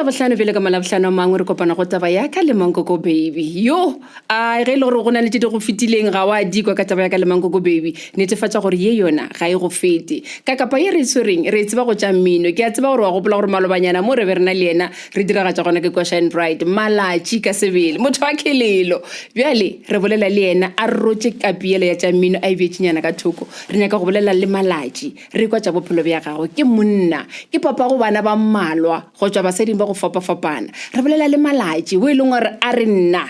labohlano vele ka malabohlano a mangwe re kopana go taba ya ka le Mankoko baby yo a ge le gore go na le tse di go fetileng ga wa dikwa ka taba ya ka le Mankoko baby netefatsa gore ye yona ga e go fete ka kapa ye re tshwereng re tseba go tša mmino ke a tseba gore wa gopola gore malobanyana mo re be rena le yena re diragatša gona ke kwa Shine Bright Malatji ka sebele motho wa khelelo bjale re bolela le yena a rotše kapiele ya tša mmino a ibetšinyana ka thoko re nyaka go bolela le Malatji re kwa tša bophelo bja gagwe ke monna ke papa go bana ba mmalwa go tšwa baseding ba go fapafapana re bolela le Malatji o e leng gore a re nna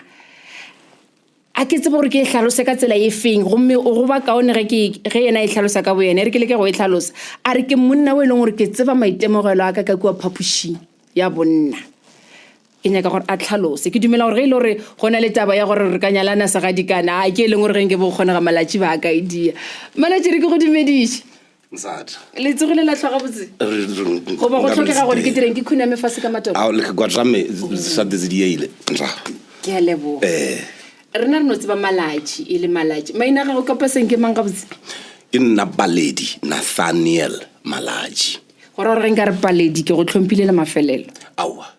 a ke tseba gore ke e hlalose ka tsela e feng gomme o go ba kaone ge yena e hlalosa ka boyena re ke leke go e hlalosa a re ke monna o e leng gore ke tseba maitemogelo a ka kua phapošing ya bonna ke nyaka gore a tlhalose ke dumela gore ge e le gore go na le taba ya gore re ka nyalana segadikana a ke e leng gore ge nke bo kgona ga Malatji ba ka idea Malatji re ke go dumediše le tsogile la tlhoga botse go ba go tlhokega gore ke direng ke khuname fase ka matoro le ke kwatsame sa tse di ile ke a lebo rena re no tseba Malatji e le Malatji maina ga go ka paseng ke mang ga botse ke nna Baledi Nathaniel Malatji gore re nka re Baledi ke go tlhompile le mafelelo awa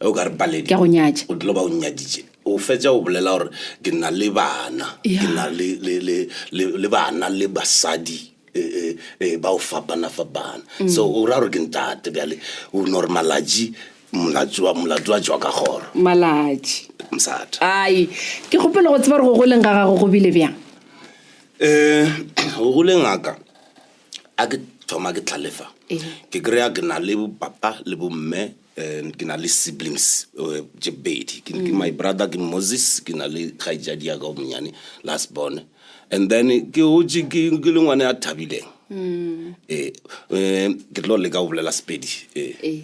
o ka re Baledi ke go nyatša o tlo ba o nyaditše o fetša o bolela gore ke nna le bana ke na le bana le basadi ba o fapana so o ra gore ke ntate bjale o no re Malatji molatsi wa jwa ka goro Malatji msata ai ke gopela go tseba gore go goleng ga gago go bile bjang go goleng aka a ke thoma ke tlhalefa ke kry-a ke na le papa le bomme ke na le siblings tše pedi ke my brother ke Moses ke na le kgaetšadi ya ka o monyane last born and then ke hotse ke le ngwane a thabileng ke tlo le ka o bolela Sepedi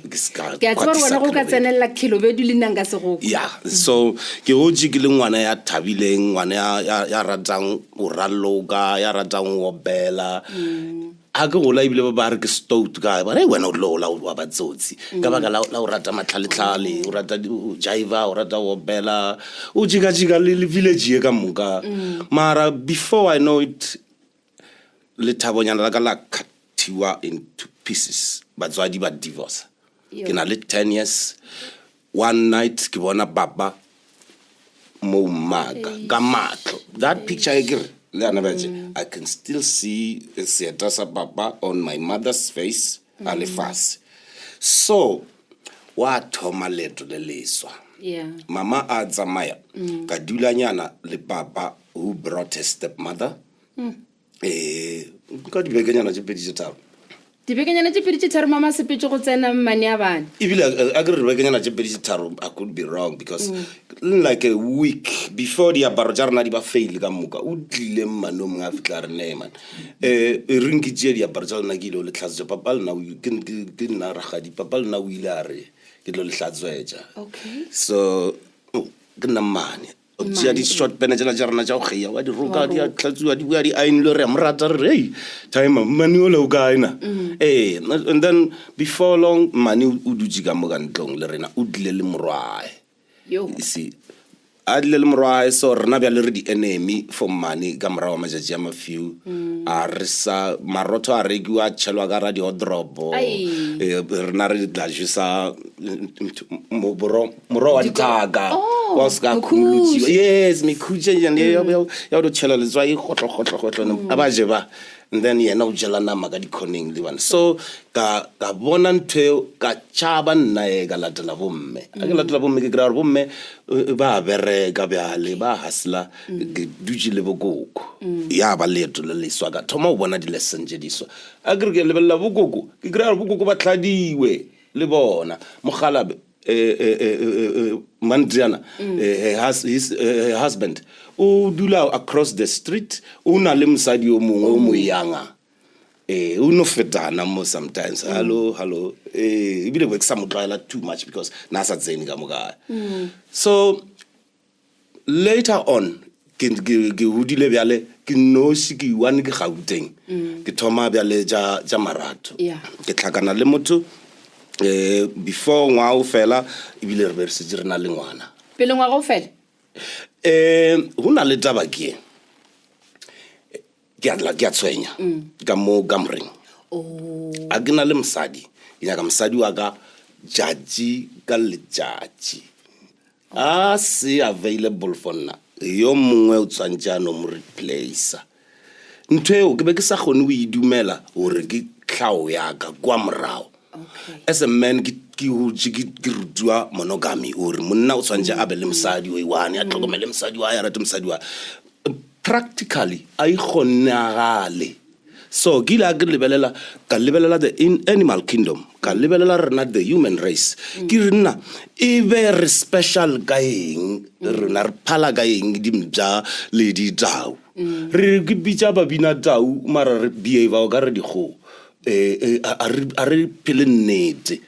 ke a tseba gore wena go ka tsenelela Khilobedu le nang ka segoko so ke hotse ke le ngwane ya thabileng ngwane ya ratang o raloka ya ratang o opela a ke gola ebile ba re ke stout ka ba re wena o tlo wa batsotsi ka baka la o rata matlhaletlhale o rata jiva o rata o opela o jika le village ye ka moka mara before I know it le thabonyana la ka la cutiwa into pieces batswadi ba divorce ke na le 10 years one night ke bona papa mo maga ka matlo that picture e kere I can still see seeta sa papa on my mother's face a le fase so wa thoma leto le leswa mama a tsamaya ka dulanyana le papa who brought a stepmother ka dibekanyana tše pedi tše tharo dibekanyana tše pedi tše tharo mama sepetše go tsena mmane ya bana ebile a ke re dibekanyana tše pedi tše tharo I could be wrong because like a week before diaparo tša rena di ba faile ka moka o tlile mmane o mongwe a fitla re ne man re nkitšee diaparo tša lena ke ile o le tlhatswetša papa lena ke nna ragadi papa lena o ile a re ke tlo le tlhatswetša so ke nna mmane tšea di-short pene tšela tša rena tša go kgeia wa di roka di a tlatsuwa di bua di ainle re a morata re hey time mane ole o kaena and then before long mane o dutse ka mo ka ntlong le rena o dile le morwae see a dile le morwae so rena bjale re di-enemy for mane ka morago wa matšatši a mafew a re sa marotho a rekiwa tšhelwa ka radiodropo rena re tla jusa moro wa dithaka wa ska khulutsiwa yes mekhutse ya do tšhela letswai gotlogotlo a ba je ba and then yena o jela nama ka dikhoneng le bana so ka bona ntho ka tšhaba nna e ka latela bomme a ke latela bomme ke kry-a gore bomme ba bereka bjale ba hasla ke dutse le bokoko ya ba leeto le leswa ka thoma o bona di-lesson tše diswa a kere ke lebelela bokoko ke kry-a gore bokoko ba tlhadiwe le bona mogalabe Mandriana his husband o dula across the street o na le mosadi o mongwe o mo yanga o no fetana mo sometimes hello ebile go sa motlwaela too much because na sa tsene ka moka so later on ke hudile bjale ke noši ke one ke Gauteng ke thoma bjale ja marato ke tlhakana le motho before ngwa o fela ebile re be re setse re na le ngwana pele ngwa go fela ho na le taba ke a tshwenya ka mo gamring a ke na le mosadi ke nyaka mosadi wa ka judge ka letjatji a se available for nna yo mongwe o tsantja no mo replace ntho eo ke be ke sa kgone o idumela hore ke tlhao ya ka kwa morao. As a man ke rutwa monogamy or monna o tsantja a be le mosadi o iwane a tlhokomele mosadi wa ya rate mosadi wa practically ai khonagale. So ke la ke lebelela ka lebelela the animal kingdom ka lebelela rena the human race ke rena e be re special gaeng rena re phala gaeng dimja le di tau re ke bitsa ba bina tau mara re behave o ka re di go a re phele nnete.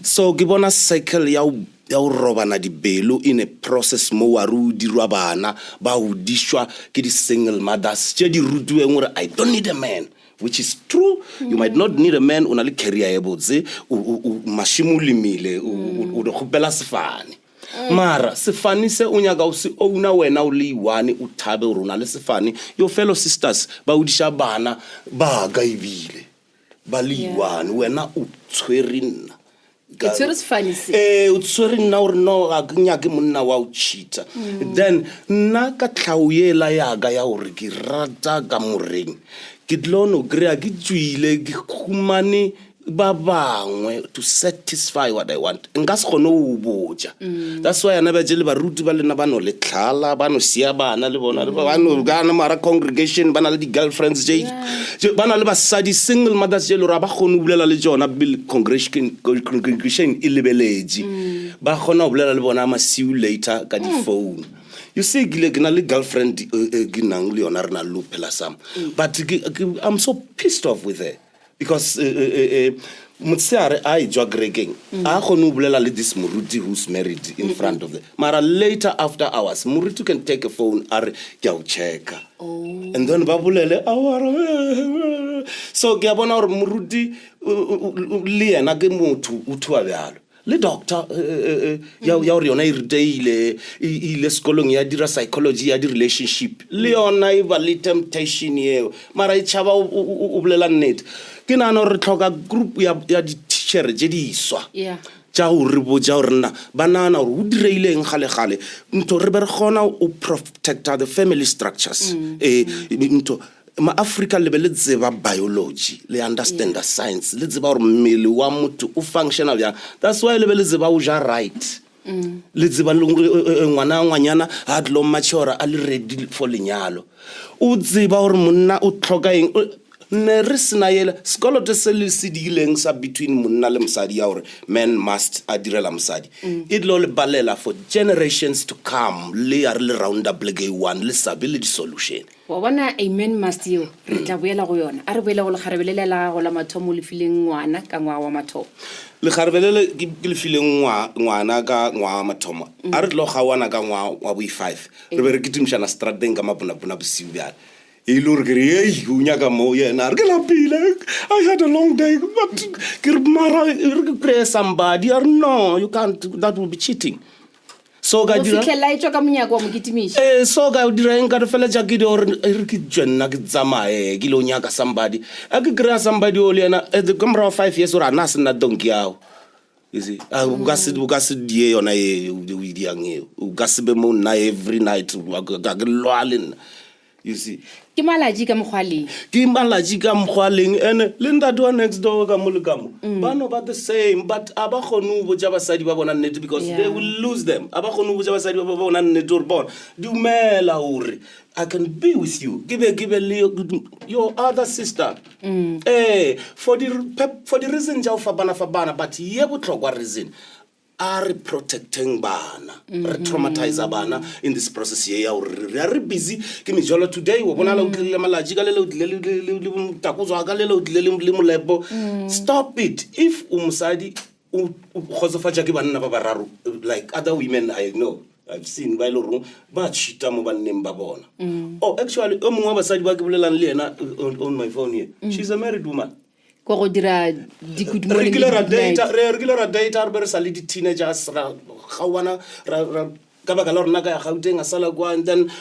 So ke bona cycle ya o robana dibelo in a process mo wa ru dirwa bana ba hodishwa ke di single mothers tse di rutuweng gore I don't need a man, which is true. You might not need a man una le career e botse o mashimu limile o de khopela sefane mara sefane se o nyaka o se ouna wena o le iwane o thabe o rona le sefane your fellow sisters ba udisha bana ba ga ibile ba le iwane wena o tshwerina it's very funny o tshwerina o no ga nyake monna wa o cheater then nna ka tlhaoyela ya ga ya hore ke rata ka moreng ke tlono greya ke tswile ke khumane ba bangwe to satisfy what I want nka se gone o boja. That's why ana ba jele ba ruti ba lena ba no le tlhala ba no sia bana le bona ba no ga na mara congregation ba na le di girlfriends je ba na le ba sadi single mothers je lo ra ba gone o bulela le jona bill congregation e lebeleji ba gona o bulela le bona ma see you later ka di phone. You see ke na le girlfriend ke nang le yona rena lo phela sam but I'm so pissed off with her because motseare I jwa gregging a gone o bulela le this moruti who's married in front of the mara later after hours moruti can take a phone are ke a checka and then ba bulele so ke bona hore moruti le yena ke motho o thwa bjalo le doctor ya hore yona e retaile ile sekolong ya dira psychology ya di relationship le yona e ba le temptation eo mara e chaba o bulela nnete ke nana re tlhoka group ya di teacher je di iswa tja o re boja hore nna ba nana hore o direileng gale nto re be re gona o protect the family structures nto ma Africa le le tseba biology le understand the science le tseba hore mmele wa motho o functional ya that's why le tseba o ja right le tseba ngwana ha tlo machora a le ready for lenyalo o tseba hore monna o tlhoka eng ne re sena yela sekoloto se le se dileng sa between monna le mosadi ya hore man must adirela mosadi it lo le balela for generations to come le are le round up le one le stability solution wa bona amen must you re tla boela go yona a re boela go le kharebelela la go la mathomo le fileng ngwana ka ngwa wa mathomo le kharebelele ke le fileng ngwana ka ngwa wa mathomo a re tlo gawana ka ngwa wa bo 5 re be re kitimshana strateng ka mapona bosiu bjale I had a long day, but pray somebody or no, you can't, that will be cheating. So ga dira so ga dira enka re fela ja ke di or re ke jena ke tsamae ke lo nyaka somebody a ke kry somebody o le ena the camera 5 years or ana sena donki yao you see u ka se die yona e o di yang e u ka se be mo na every night ga ke lwalena you see ke Malatji ka mogwaleng ene le ntate next door ka molekamo ba no ba the same but aba gone o botsa basadi ba bona nnete because they will lose them aba gone o botsa basadi ba bona nnete or bona dumela hore I can be with you give your other sister for the reason ja o fabana but ye botlhokwa reason are protecting bana re traumatize bana in this process here we are busy ke me jolo today wo bona la utlile Malatji ka le takuzwa ka le molebo stop it if umsadi o khotsofatsa ke banna ba bararo like other women I know I've seen ba lo ba chita mo banneng ba bona oh actually o mongwe ba basadi ba ke bolelang le yena on my phone here she's a married woman go go dira di good morning regular data re be re sa le di teenagers ra gawana ra ka baka la gore nna ka ya gauteng a sala kwa, and then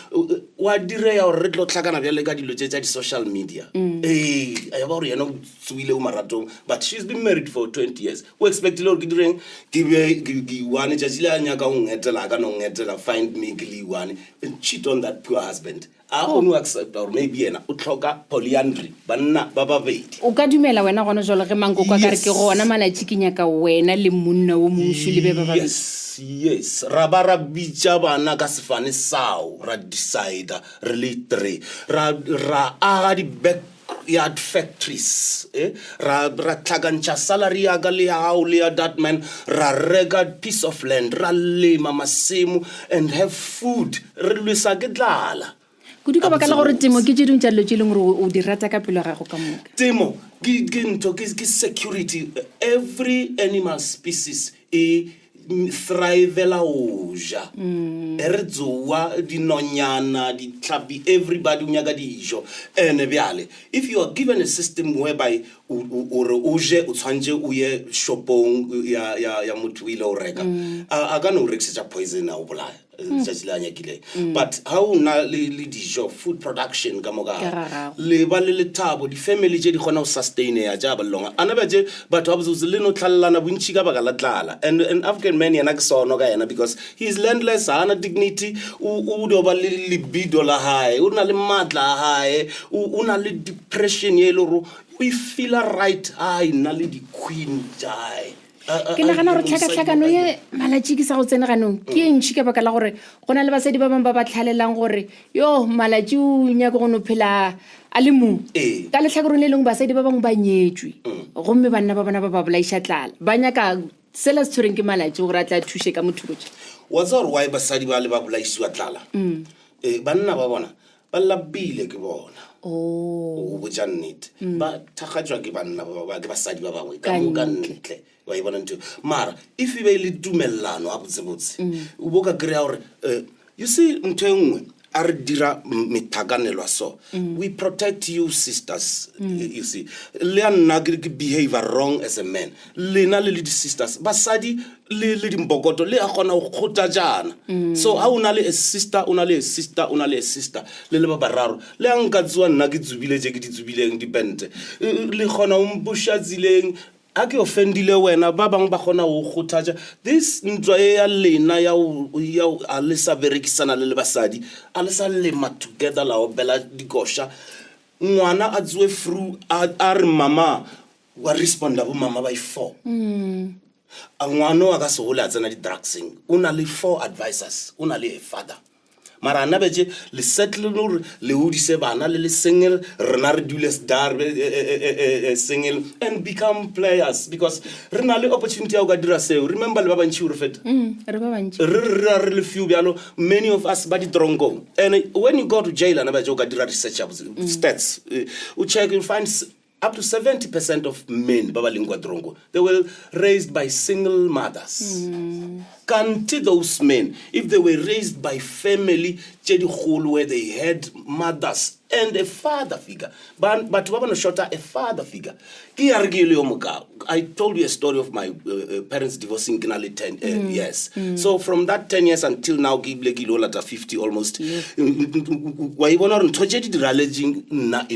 wa direya gore re tlo tlhakana bjale ka dilo tse tsa di-social media. A ba gore yena o tsuile o maratong, but she's been married for 20 years. O expectile gore ke direng ke iwane tšatši le a nyaka o ngetela, a ka no ngetela, find me ke le iwane, and cheat on that poor husband. A kgone o accept or maybe yena o tlhoka polyandry, banna ba babedi. O ka dumela wena gona jalo ge Mankoko ka re ke gona Malatji ke nyaka wena le monna o mosho le be ba babedi? Yes, ra ba ra bitša bana ka sefane sao, ra decide re le 3, ra aga di-backyard factories, ra tlhakantšha salary ya ka le ya gao le ya that man, ra reka piece of land, ra lema masimo and have food, re lwesa ke tlala. kudu ka baka la gore temo ke tše dingwe tša dilo tše e leng gore o di rata ka pelo ya gago ka moka. Temo ke ntho ke security. Every animal species e thrivela o ja, re tsoa dinonyana, ditlhapi, everybody o nyaka dijo. Ene bjale, if you are given a system whereby o je o tshwantse o ye shopong ya motho o ile o reka, a ka no rekisetša poison a o bolaya tšatši le a nyakileng. But ha o na le dijo, food production ka moka, le ba le lethabo, di-family tše di kgona go sustainea tša ba longa. Ana ba tše batho ba botse le no tlhalelana bontši ka baka la tlala. And African man yena ke sono ka yena because he's landless, ha ana dignity, o do ba le libido la hae, o na le matla a hae, o na le depression ye le gore o feel right hae na le di-queen tša hae. Ke nagana gore tlhakatlhakano ye Malatji ke sa go tsena ganong ke e ntšhi ka baka la gore go na le basadi ba bangwe ba ba tlhalelang gore yo Malatji o nyaka go no phela a le mo ka letlhakoreng le leng basadi ba bangwe ba nyetswe gomme banna ba bona ba ba bolaiša tlala ba nyaka sela se tshwereng ke Malatji gore a tla thushe ka mothokotše. Wa tsa gore why basadi ba le ba bolaišiwa tlala? Banna ba bona ba lapile ke bona. O botša nnete ba thakgatšwa ke banna ke basadi ba bangwe ka moka ntle wa e bona ntho. Mara if e be le tumellano a botsebotse o bo ka kry-a gore you see ntho e nngwe a re dira methakanelwa so we protect you sisters, you see le a nna ke behavior wrong as a man, lena le di-sisters basadi le dimbokoto le a kgona go kgothatšana. So ha o na le a sister, o na le a sister, o na le a sister le ba bararo le a nka tsoa nna ke tsubile tše ke di tsubileng dipente le kgona o mpuša tsileng a ke offendile wena ba bang ba kgona go kgothatša. This ntwa e ya lena ya a le sa berekisana le basadi a le sa lema together la opela dikoša ngwana a tsoe through a re mama wa responda bo mama by 4 a ngwana a ka se gole a tsena di-drugsing o na le 4 advisors, o na le a father. Mara ana betše le settle gore le hodise bana le single rena re dule star single and become players because re na le opportunity ya go ka dira seo. Remember le ba bantši gore feta re le few bjalo, many of us ba di-tronko. And when you go to jail ana betše o ka dira research stats o check, you find up to 70% of men ba ba leng kwa tronko they were raised by single mothers. Can't those men, if they were raised by family where they had mothers and a father figure, but what shorter a father figure. I told you a story of my parents divorcing in early 10 years. So from that 10 years until now, 50 almost. In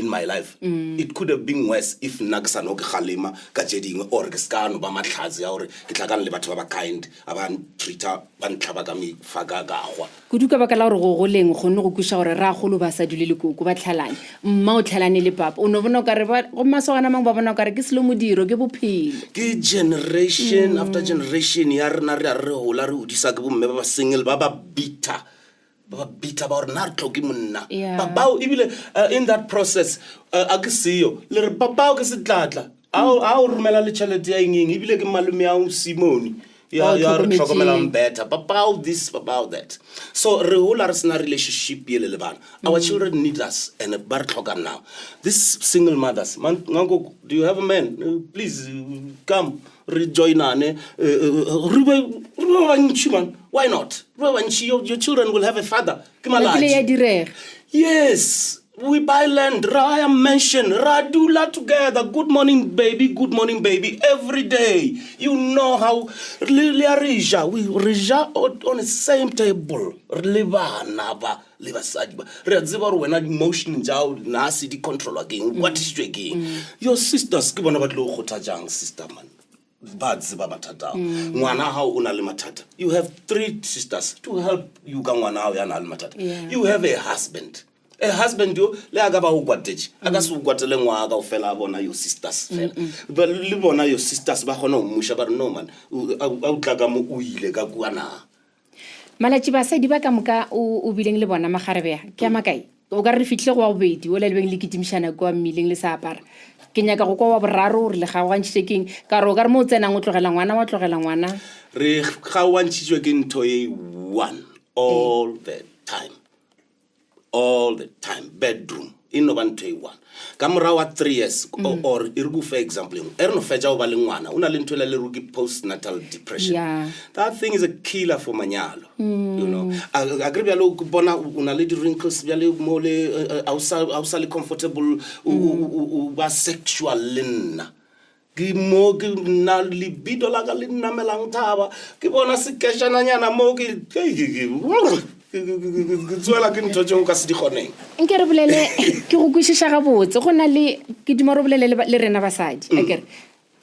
my life, it could have been worse if Nagsano Khalima Kajeding or Geskan Bama Khazi or Kitlagan Lebataba kind about Trita Bantabagami Fagagawa. Kudu ka baka la gore go goleng go nne go kuša gore ra golo ba sa dule le koko ba tlhalane mma o tlhalane le papa o no bona ka re go masogana mang ba bona ka re ke selo modiro ke bophelo ke generation after generation ya rena re hola re udisa ke bomme ba single ba bitter ba gore na re tloke monna ba bao ebile in that process a ke seo le re papa o ke se tlatla a o romela le tšhelete ya eng ebile ke malume ya Simone ya tlhokomelang better about this about that. So re hola re sena relationship ye le bana. Our children need us and ba re tlhoka now. This single mothers, Ngango, do you have a man? Please come rejoinane. Why not? Your children will have a father. Yes. We buy land, I am mentioned, Radula together, good morning baby, every day. You know how Rija, we Rija on the same table. Liba Nava, Liba Sadiba. Redziba when emotion jao nasty control again. What is you again? Your sisters, give on about low hotajang sister man. Bad zibamatata. Mwana how unalimatata. You have 3 sisters to help you gangwana how yanalimatata. You have a husband. A husband yo le agaba ugwateji aka su ugwatele ngwa aka ufela bona your sisters fela but le bona your sisters ba gona umusha ba no man a utlaga mo o ile ka kuana Malatji ba sa di ba ka moka o bileng le bona magarebe ke a makai o ka re fihle go wa bobedi o le lebeng le kitimishana kwa mmileng le sa apara ke nyaka go kwa wa boraro re le ga wa ntshekeng ka ro ka re mo tsenang o tlogela ngwana re ga wa ntshitswe ke ntho e one all the time bedroom in one to one kamora wa 3 years or irgu for example erno feja o ba le ngwana una le ntwela le ruki postnatal depression that thing is a killer for manyalo you know agribya lo bona una le wrinkles bya le mole outside comfortable ba sexual linna ke mo ke na libido la ka le nna melang thaba ke bona se keshana nyana mo ke tswela ke ntho tšeo ka se di kgoneng nke re bolele ke go kwishiša gabotse go na le ke dimo re bolele le rena basadi akere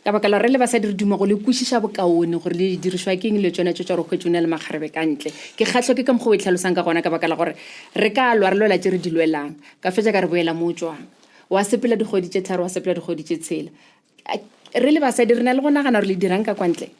ka baka la re le basadi re dimo go le kwishiša bokaone gore le dirishwa ke eng le tsona tšo re khwetšona le magarebe ka ntle ke kgatlho ke ka mgo o itlhalosang ka gona ka baka la gore re ka lwa re lwela tše re di lwelang ka fetša ka re boela mo tswang wa sepela dikgodi tše tharo wa sepela dikgodi tše tshela re le basadi re na le go nagana re le dirang ka kwa ntle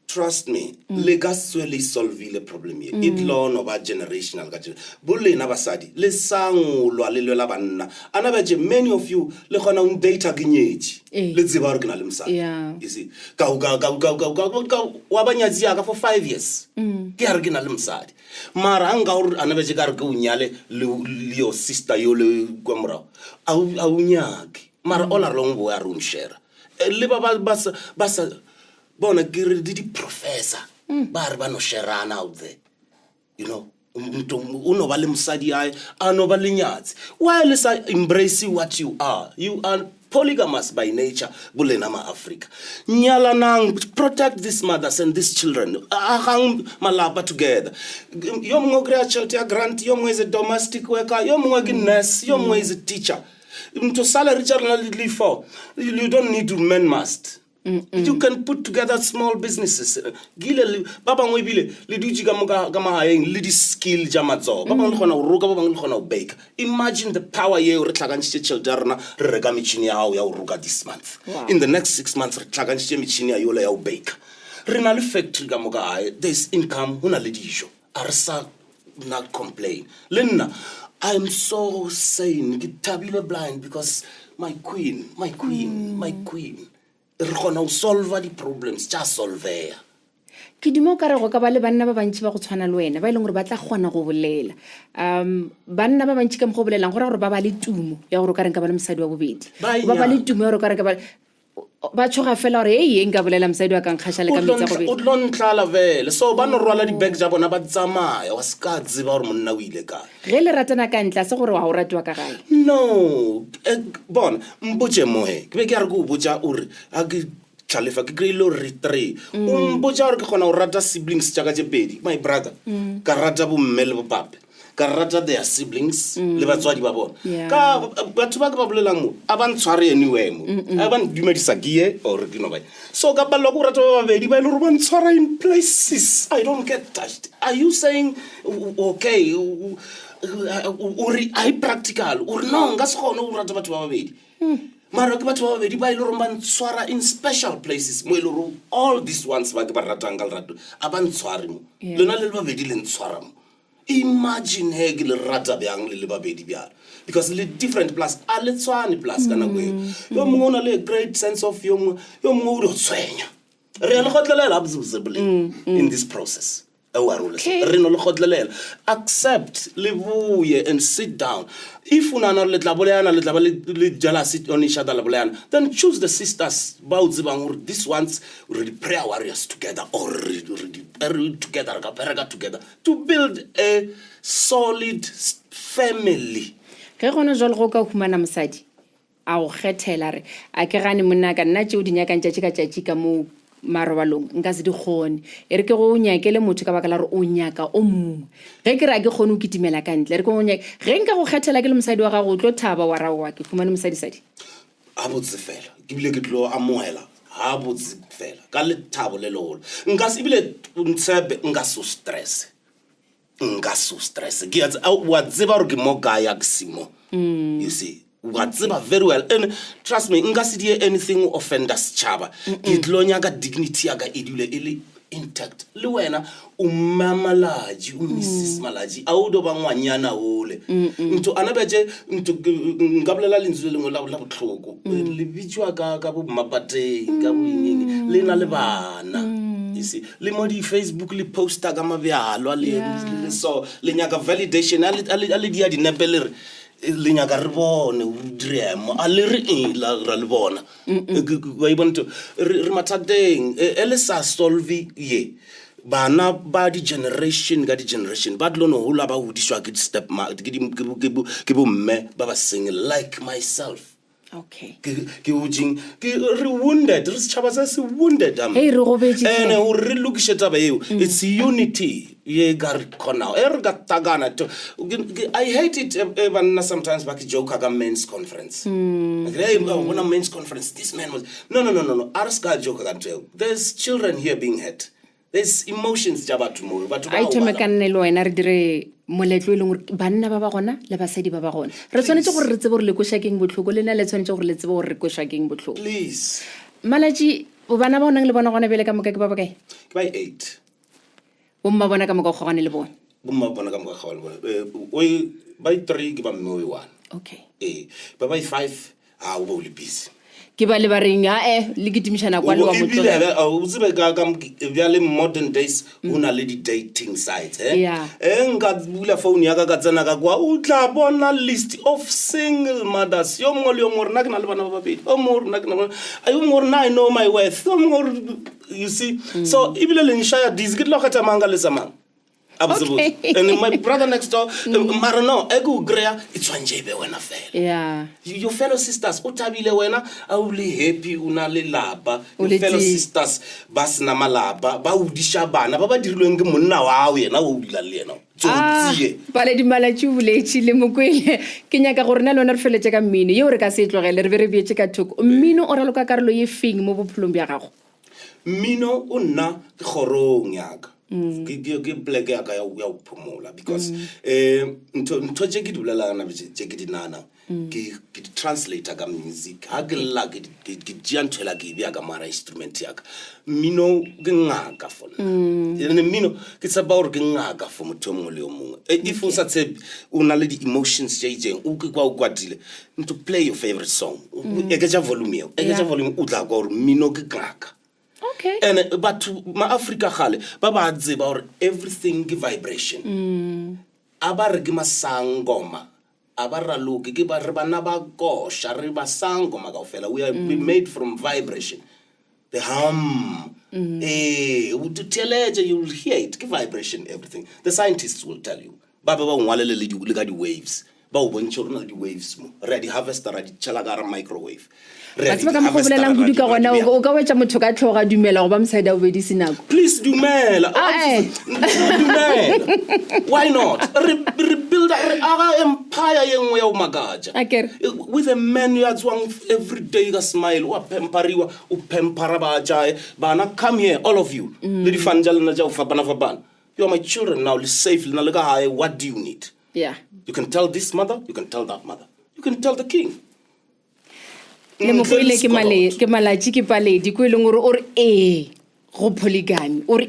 trust me le ka swele solve le problem ye it law no ba generational ka bulle na basadi le sangolwa le lela banna ana ba je many of you le gona un data ginyetsi le tseba re kana le msadi you see ka wa banyatsi aka for 5 years ke re kana le msadi mara anga ana ba je ka re ke unyale le your sister yo le kwa mora a unyaki mara all along bo ya run share le ba bona ke re di professor ba re ba no sherana out there you know uno ba le msadi ai ano ba le nyatsi why le sa embrace what you are polygamous by nature bulena ma Africa nyala nang protect these mothers and these children ahang malapa together yo mo krea child grant yo mo is a domestic worker yo mo ke nurse yo mo is a teacher to salary journal leave for you don't need to men must you can put together small businesses gile baba ngwe bile le duji ka mahaeng le di skill jamatso baba le gona o ruka baba le gona o bake imagine the power ye re tlhakantse children re reka mitšhini ya ya o ruka this month in the next 6 months re tlhakantse mitšhini ya yola ya o bake re na le factory ka moka there's income hona le dijo arsa not complain lenna I'm so sane ke tabile blind because my queen re gona o solve the problems just solve ke dimo ka re go ka ba le banna ba bantši ba go tshwana le wena ba ile gore ba tla gona go bolela banna ba bantši ka mo go bolelang gore ba ba le tumo ya gore ka reng ka ba le mosadi wa bobedi ba ba le tumo ya gore ka reng ka ba tshoga fela gore eng ka bolela mosadi wa kang kgasha le ka metsa go be o tlo ntlala vele so ba no rwala di bag ja bona ba tsamaya wa ska dziba gore monna o ile ka ge le ratana ka ntla se gore wa o ratwa ka gae no bona mboje mohe ke be ke re go botsa ore a ke tlhalefa ke grilo re 3 mboja gore ke gona o rata siblings tša ka tše pedi my brother ka rata bo mme le bo pape ka rata their siblings le batswadi ba bona ka batho ba ka ba bolelang mo a ba ntshware anyway mo a ba dumedisa gie or ke no ba so ka ba lo go rata ba babedi ba ile re ba ntshwara in places I don't get touched are you saying okay uri I practical uri no nga se gone o rata batho ba babedi mara ke batho ba babedi ba ile re ba ntshwara in special places mo ile re all these ones ba ke ba ratang ka lerato a ba ntshware mo lena le babedi le ntshwara mo imagine he ke le rata bjang le babedi bjalo because le different plus a le tswane plus kana go yo mongwe ona le great sense of yo mongwe o tswenya re le gotlelela abusable in this process re no le gotlelela accept le buye and sit down if una na le tlaboleana le jealousy on each other laboleana then choose the sisters ba o tsebang gore this ones already prayer warriors together or together ka pereka together to build a solid family. ge gona jalo go ka humana mosadi a go kgethela re a ke gane monna ka nna tšeo di nyakang tšatši ka mo marobalong nka se di kgone e re ke go nyakele motho ka baka la re o nyaka o mongwe ge ke re a ke kgone o kitimela ka ntle re ke go nyaka ge nka go kgethela ke le mosadi wa gago o tlo thaba wa raowa ke fumane mosadi a botse fela ke bile ke tlo amogela ha botse fela ka lethabo le legolo nka se bile ntshepe nka so stress ke wa tseba gore ke mo gae ya ke simo you see wa tseba very well and trust me nka se die anything offender setšhaba ke tlo nyaka dignity ya ka e dule e le intact le wena o Malatji o Mrs Malatji a o do ba ngwanyana ole ntho ana betse ntho nka bolela lentswe le lengwe la bohloko le bitswa ka bo mapateng ka boingeng le na le bana you see le mo di Facebook le poster ka mabjalo le so le nyaka validation a le dia di nepele le nyaka re bone o diremo a le re la ra le bona wa ibonto re mathateng ele sa solve ye bana ba di generation ba dlono hola ba hodiswa ke step ma ke bo mme ba ba sing like myself. Okay. Ke ujing ke re wounded re setšhaba se wounded hey re go betše ene o re lokishe taba eo it's unity ye gar kona er ga tagana to I hate it even sometimes back joke aga men's conference okay when a men's conference this man was no arska joke aga to there's children here being hurt, there's emotions jaba tomorrow but I tome ka nne le wena re dire moletlo e leng gore banna ba gona le basadi ba gona re tshwanetse gore re tsebe gore le koshakeng botlhoko le na le tshwanetse gore le tsebe gore re koshakeng botlhoko please Malatji o bana ba onang le bona gona bele ka moka ke ba bakae ke by 8 bomma bona ka moka go gane le bona bomma bona ka moka ga bona oi by 3 ke ba mme 1 okay ba by 5 o bo le busy ke ba le ba reng le kitimishana kwa le wa motho o tsebe ka bjale modern days una le di dating sites nka bula phone ya ka tsena ka kwa o tla bona list of single mothers yo mongwe le yo mongwe rena ke na le bana ba babedi o mongwe rena ke na ayo mongwe rena I know my worth o mongwe you see so ibile le nshaya diz ke tlo kgetha manga le samang absolutely and my brother next door marano ego greya itswanjebe wena fela your fellow sisters o tabile wena a o le happy una le lapa your fellow sisters ba sna malapa ba udisha bana ba ba dirilweng ke monna wa yena o dila le yena tsotsiye bale di Malatji o buletše le mokwele ke nyaka gore na lona re feletse ka mmino yeo re ka se tlogele re be re beetse ka thoko mmino o raloka karolo ye feng mo bophelong bja gago mmino o nna ke kgorong yaka ke pleke ya ka ya o phomola because ntho tše ke di bolelana tše ke di nana ke di translator ka music ha ke lla ke dia nthwela ke bia ka mara instrument ya ka mmino ke ngaka fona ene mmino ke tsaba gore ke ngaka for motho mongwe le mongwe if o sa tsebe o na le di emotions tše itseng o ke kwa o kwatile to play your favorite song e ke ja volume o tla kwa gore mmino ke ngaka. Okay. And but ma Africa khale ba ba tseba gore everything ke vibration aba re ke masangoma aba raloke ke ba re bana ba kosha re ba sangoma kaofela we are made from vibration the hum o tuteleje you will hear it ke vibration everything the scientists will tell you ba ngwalele le ka di waves ba o bontse rona di waves mo re di harvester ra di tshela ka microwave Batse ka mo bolelang go ka gona o ka wetsa motho ka tlhoga dumela go ba mosadi a bedi sinako please dumela dumela why not rebuild our empire yengwe ya o magaja with a man you are swang every day ka smile wa pempariwa o pempara ba jae bana come here all of you le di fanjala na ja o fapana you are my children now le safe le na le ka hae what do you need you can tell this mother you can tell that mother you can tell the king le mo foile ke Malatji ke paledi ko eleng gore o re go polygamy o re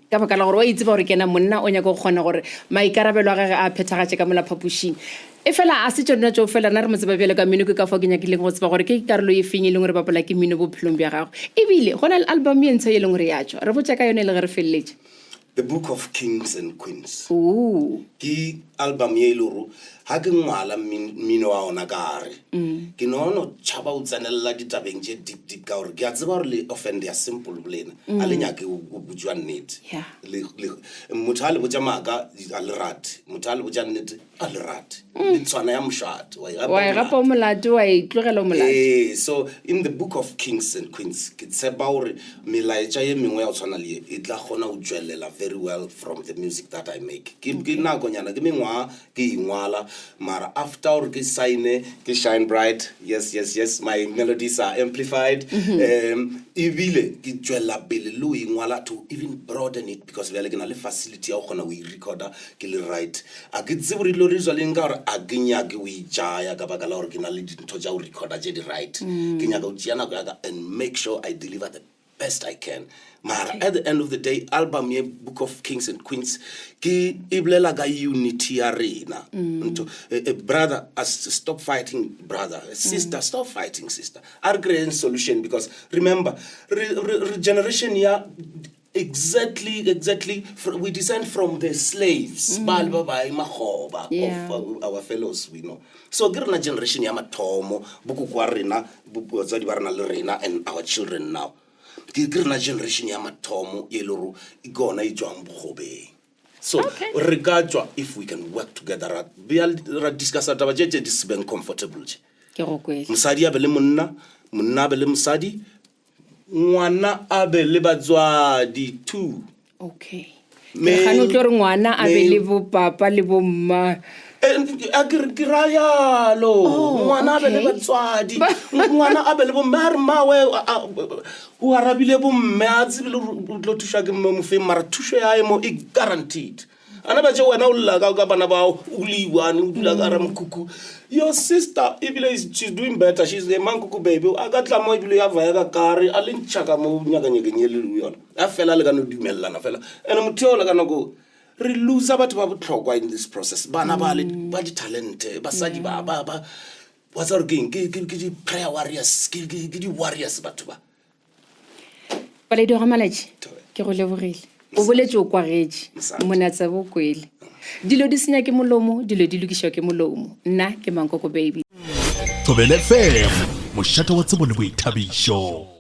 ka baka la gore wa itse ba gore kena monna o nyaka go kgona gore maikarabelo a gage a phethagatše ka mola phapušing e fela a se tsona tšo fela na re mo tseba bjale ka mmino ke ka fa ke nyakileng go tseba gore ke karolo ye feng e leng gore bapola ke mmino bophelong bja gago ebile go na le album ye ntsho e leng gore ya tswa re botsa ka yone le ge re feleletse The Book of Kings and Queens. Ki album ye loro ha ke ngwala mmino wa ona ka re ke no tshaba o tsenella ditabeng tse deep ka gore ke a tseba gore le offend ya simple bolena a le nyake o bujwa nnete motho a le botsa maaka a le rate motho a le botsa nnete a le rate le tshwana ya moshate wa e gapa o molate wa e tlogela o molate so in the book of Kings and Queens ke tseba gore melaetša ye mengwe ya o tshwana le e tla kgona o tswelela very well from the music that I make ke nakonyana ke mengwa ke ingwala mara after or ke sign ke shine bright yes my melodies are amplified ibile ke tswela pele lo ingwala to even broaden it because we are like na le facility ya go gona we recorder ke le right a ke tsebore lo re tswa leng ka gore a ke nyake o ijaya ka baka la gore ke na le dintho tsa o recorder je di right ke nyaka o tsena go and make sure I deliver the best I can. Mara at the end of the day, album ye Book of Kings and Queens, ki iblela ga unity arena. A brother, stop fighting brother. A sister, stop fighting sister. Our grand solution because remember, regeneration ya exactly we descend from the slaves of our fellows we know. So girna generation ya mathomo buku kwa rena batsadi ba rena le rena and our children now. Girna generation ya mathomo ye loro igona itswang bogobeng. So regardless if we can work together ra discuss taba je dis ben comfortable je. Ke go kwele. Mosadi a be le monna be le mosadi ngwana a be le batswadi too. Okay. Me gano tlo re ngwana a be le bo papa le bo mma. A ke ra yalo ngwana a be le batswadi ngwana a be le bo mawe o arabile bo mme a tsebile o tlo thusha ke mo fe mara thusho ya emo e guaranteed. Ana ba je wena o lla ka bana ba o liwane o dula ka ra mkuku. Your sister she's doing better, she's the mankuku baby a ka tla mo ibile ya vaya ka kare a le ntshaka mo nyakanyekeng le yona a fela le ka no dumellana fela ene motho le ka no go re lose batho ba botlhokwa in this process bana ba di talent basadi ba what's our game ke di prayer warriors ke di warriors batho ba Pale di Malatji ke go lebogile o boletse o kwagetse monatsa bo kwele dilo di senya ke molomo dilo di lokiswa ke molomo nna ke Mankoko baby Thobela FM mošate wa tsebo le boithabišo.